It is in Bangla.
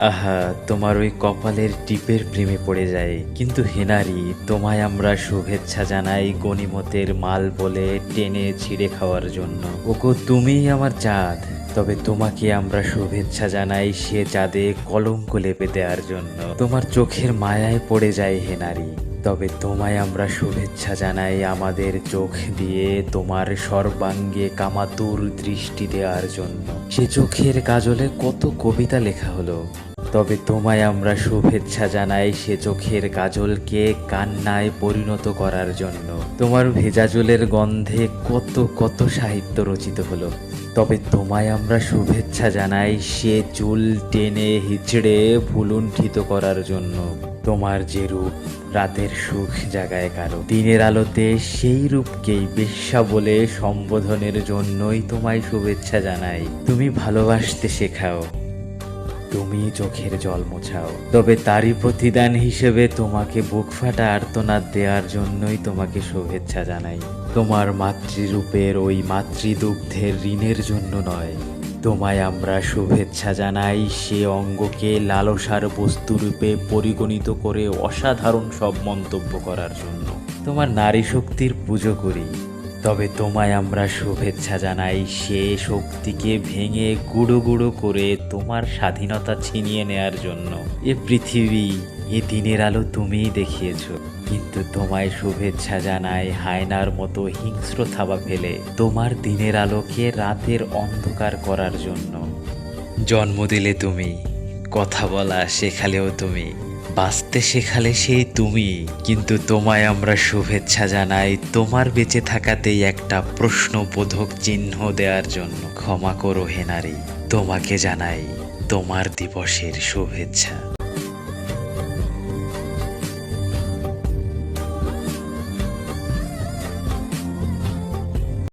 আহা, তোমার ওই কপালের টিপের প্রেমে পড়ে যায়। কিন্তু হেনারি, তোমায় আমরা শুভেচ্ছা জানাই গনিমতের মাল বলে টেনে ছিঁড়ে খাওয়ার জন্য। ওগো, তুমিই আমার চাঁদ। তবে তোমাকে আমরা শুভেচ্ছা জানাই সে চাঁদে কলঙ্ক লেপে দেওয়ার জন্য। তোমার চোখের মায়ায় পড়ে যায় হেনারি। তবে তোমায় আমরা শুভেচ্ছা জানাই আমাদের চোখ দিয়ে তোমার সর্বাঙ্গে কামাতুর দৃষ্টি দেওয়ার জন্য। সে চোখের কাজলে কত কবিতা লেখা হলো। তবে তোমায় আমরা শুভেচ্ছা জানাই সে চোখের কাজলকে কান্নায় পরিণত করার জন্য। তোমার ভেজা চুলের গন্ধে কত কত সাহিত্য রচিত হলো। তবে তোমায় আমরা শুভেচ্ছা জানাই সে চুল টেনে হিচড়ে ভুলুণ্ঠিত করার জন্য। তোমার যে রূপ রাতের সুখ জাগায় কারো, দিনের আলোতে সেই রূপকেই বেশ্যা বলে সম্বোধনের জন্যই তোমায় শুভেচ্ছা জানাই। তুমি ভালোবাসতে শেখাও, তুমি চোখের জল মোছাও। তবে তারই প্রতিদান হিসেবে তোমাকে বুক ফাটা আর্তনাদ দেওয়ার জন্যই তোমাকে শুভেচ্ছা জানাই। তোমার মাতৃরূপের ওই মাতৃদুগ্ধের ঋণের জন্য নয়। তোমায় আমরা শুভেচ্ছা জানাই সে অঙ্গকে লালসার বস্তুরূপে পরিগণিত করে অসাধারণ সব মন্তব্য করার জন্য। তোমার নারী শক্তির পুজো করি। তবে তোমায় আমরা শুভেচ্ছা জানাই সে শক্তিকে ভেঙে গুঁড়ো গুঁড়ো করে তোমার স্বাধীনতা ছিনিয়ে নেয়ার জন্য। এ পৃথিবী, এ দিনের আলো তুমিই দেখিয়েছ। কিন্তু তোমায় শুভেচ্ছা জানাই হায়নার মতো হিংস্র থাবা ফেলে তোমার দিনের আলোকে রাতের অন্ধকার করার জন্য। জন্ম দিলে তুমি, কথা বলা শেখালেও তুমি, বাঁচতে শেখালে সেই তুমি। কিন্তু তোমায় আমরা শুভেচ্ছা জানাই তোমার বেঁচে থাকাতেই একটা প্রশ্নবোধক চিহ্ন দেওয়ার জন্য। ক্ষমা করো হেনারি, তোমাকে জানাই তোমার দিবসের শুভেচ্ছা।